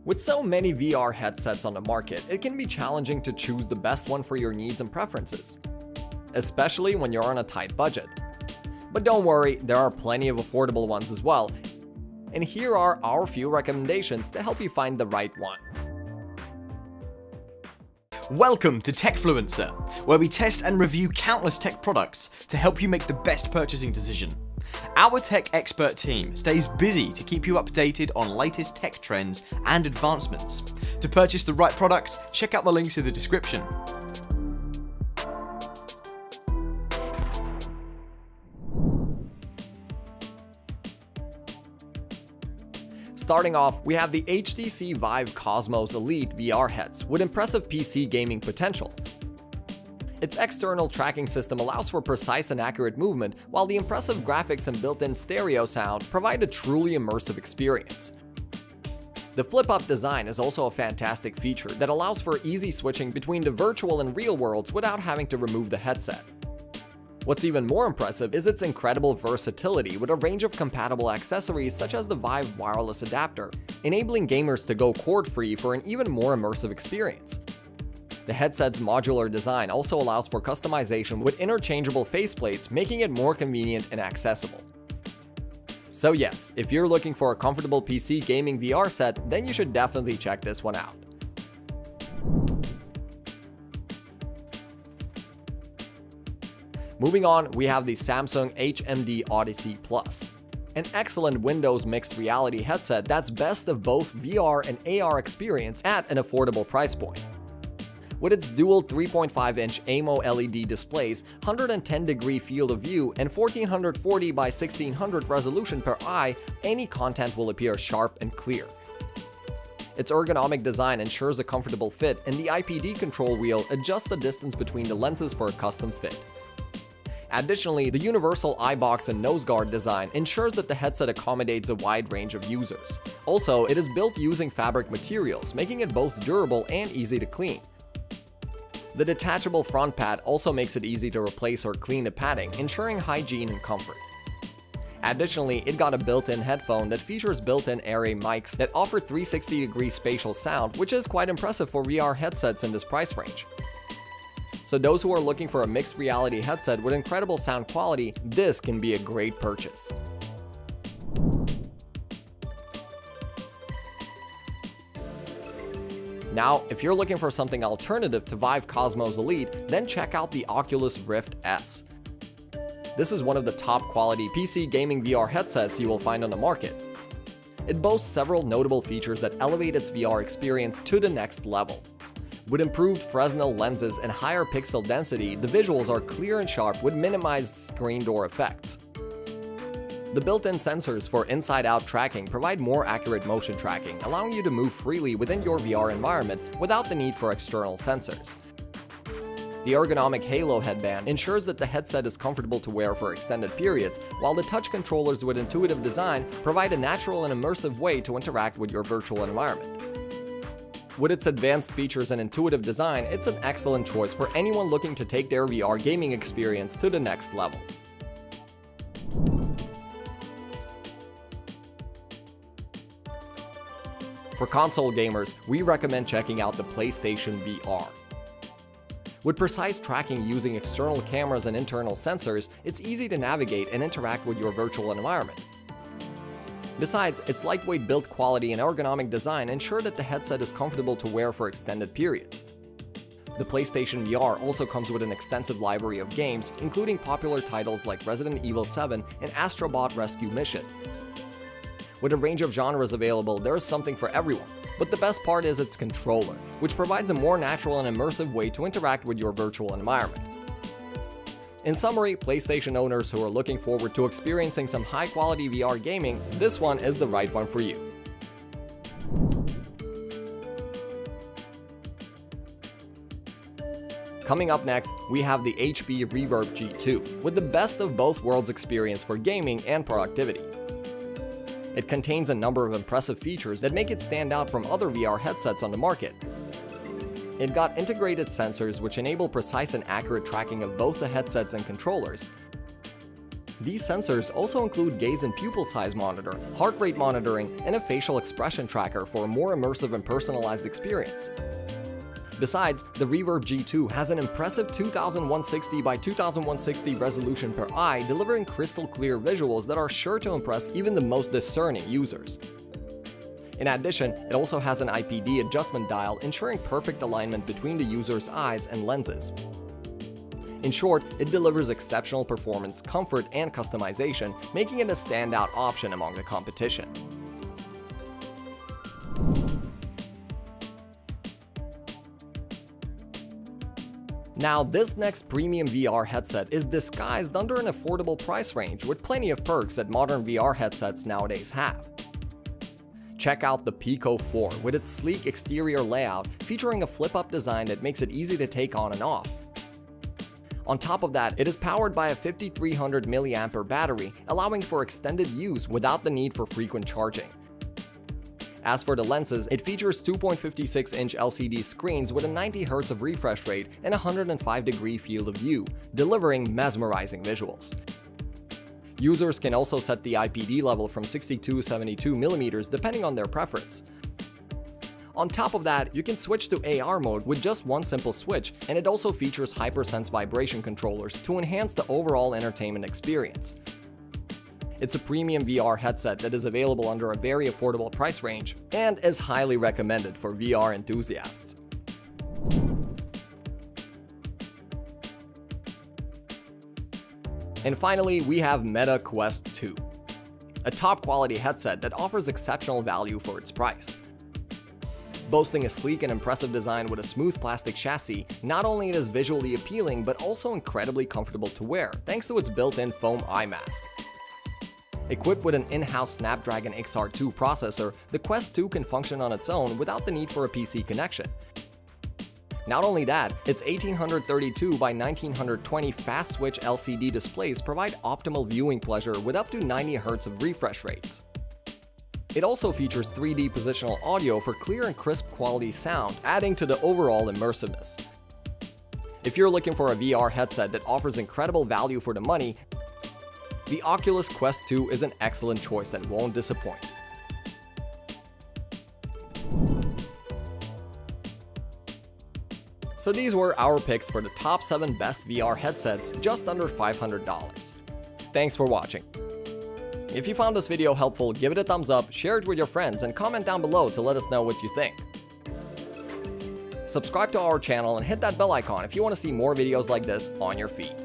With so many VR headsets on the market, it can be challenging to choose the best one for your needs and preferences, especially when you're on a tight budget. But don't worry, there are plenty of affordable ones as well, and here are our few recommendations to help you find the right one. Welcome to Techfluencer, where we test and review countless tech products to help you make the best purchasing decision. Our tech expert team stays busy to keep you updated on latest tech trends and advancements. To purchase the right product, check out the links in the description. Starting off, we have the HTC Vive Cosmos Elite VR heads with impressive PC gaming potential. Its external tracking system allows for precise and accurate movement, while the impressive graphics and built-in stereo sound provide a truly immersive experience. The flip-up design is also a fantastic feature that allows for easy switching between the virtual and real worlds without having to remove the headset. What's even more impressive is its incredible versatility with a range of compatible accessories such as the Vive wireless adapter, enabling gamers to go cord-free for an even more immersive experience. The headset's modular design also allows for customization with interchangeable faceplates, making it more convenient and accessible. So yes, if you're looking for a comfortable PC gaming VR set, then you should definitely check this one out. Moving on, we have the Samsung HMD Odyssey Plus, an excellent Windows mixed reality headset that's best of both VR and AR experience at an affordable price point. With its dual 3.5-inch AMO LED displays, 110-degree field of view, and 1440 by 1600 resolution per eye, any content will appear sharp and clear. Its ergonomic design ensures a comfortable fit, and the IPD control wheel adjusts the distance between the lenses for a custom fit. Additionally, the universal eye box and nose guard design ensures that the headset accommodates a wide range of users. Also, it is built using fabric materials, making it both durable and easy to clean. The detachable front pad also makes it easy to replace or clean the padding, ensuring hygiene and comfort. Additionally, it got a built-in headphone that features built-in array mics that offer 360-degree spatial sound, which is quite impressive for VR headsets in this price range. So those who are looking for a mixed reality headset with incredible sound quality, this can be a great purchase. Now, if you're looking for something alternative to Vive Cosmos Elite, then check out the Oculus Rift S. This is one of the top quality PC gaming VR headsets you will find on the market. It boasts several notable features that elevate its VR experience to the next level. With improved Fresnel lenses and higher pixel density, the visuals are clear and sharp with minimized screen door effects. The built-in sensors for inside-out tracking provide more accurate motion tracking, allowing you to move freely within your VR environment without the need for external sensors. The ergonomic Halo headband ensures that the headset is comfortable to wear for extended periods, while the touch controllers with intuitive design provide a natural and immersive way to interact with your virtual environment. With its advanced features and intuitive design, it's an excellent choice for anyone looking to take their VR gaming experience to the next level. For console gamers, we recommend checking out the PlayStation VR. With precise tracking using external cameras and internal sensors, it's easy to navigate and interact with your virtual environment. Besides, its lightweight build quality and ergonomic design ensure that the headset is comfortable to wear for extended periods. The PlayStation VR also comes with an extensive library of games, including popular titles like Resident Evil 7 and Astro Bot Rescue Mission. With a range of genres available, there is something for everyone, but the best part is its controller, which provides a more natural and immersive way to interact with your virtual environment. In summary, PlayStation owners who are looking forward to experiencing some high-quality VR gaming, this one is the right one for you. Coming up next, we have the HP Reverb G2, with the best of both worlds experience for gaming and productivity. It contains a number of impressive features that make it stand out from other VR headsets on the market. It got integrated sensors which enable precise and accurate tracking of both the headsets and controllers. These sensors also include gaze and pupil size monitor, heart rate monitoring, and a facial expression tracker for a more immersive and personalized experience. Besides, the Reverb G2 has an impressive 2160 by 2160 resolution per eye, delivering crystal clear visuals that are sure to impress even the most discerning users. In addition, it also has an IPD adjustment dial, ensuring perfect alignment between the user's eyes and lenses. In short, it delivers exceptional performance, comfort, and customization, making it a standout option among the competition. Now, this next premium VR headset is disguised under an affordable price range with plenty of perks that modern VR headsets nowadays have. Check out the Pico 4 with its sleek exterior layout featuring a flip-up design that makes it easy to take on and off. On top of that, it is powered by a 5300 mAh battery, allowing for extended use without the need for frequent charging. As for the lenses, it features 2.56-inch LCD screens with a 90 Hz of refresh rate and a 105-degree field of view, delivering mesmerizing visuals. Users can also set the IPD level from 62 to 72 mm depending on their preference. On top of that, you can switch to AR mode with just one simple switch, and it also features HyperSense vibration controllers to enhance the overall entertainment experience. It's a premium VR headset that is available under a very affordable price range and is highly recommended for VR enthusiasts. And finally, we have Meta Quest 2, a top-quality headset that offers exceptional value for its price. Boasting a sleek and impressive design with a smooth plastic chassis, not only it is visually appealing but also incredibly comfortable to wear thanks to its built-in foam eye mask. Equipped with an in-house Snapdragon XR2 processor, the Quest 2 can function on its own without the need for a PC connection. Not only that, its 1832 by 1920 fast-switch LCD displays provide optimal viewing pleasure with up to 90 Hz of refresh rates. It also features 3D positional audio for clear and crisp quality sound, adding to the overall immersiveness. If you're looking for a VR headset that offers incredible value for the money, the Oculus Quest 2 is an excellent choice that won't disappoint. So these were our picks for the top 7 best VR headsets just under $500. Thanks for watching. If you found this video helpful, give it a thumbs up, share it with your friends, and comment down below to let us know what you think. Subscribe to our channel and hit that bell icon if you want to see more videos like this on your feed.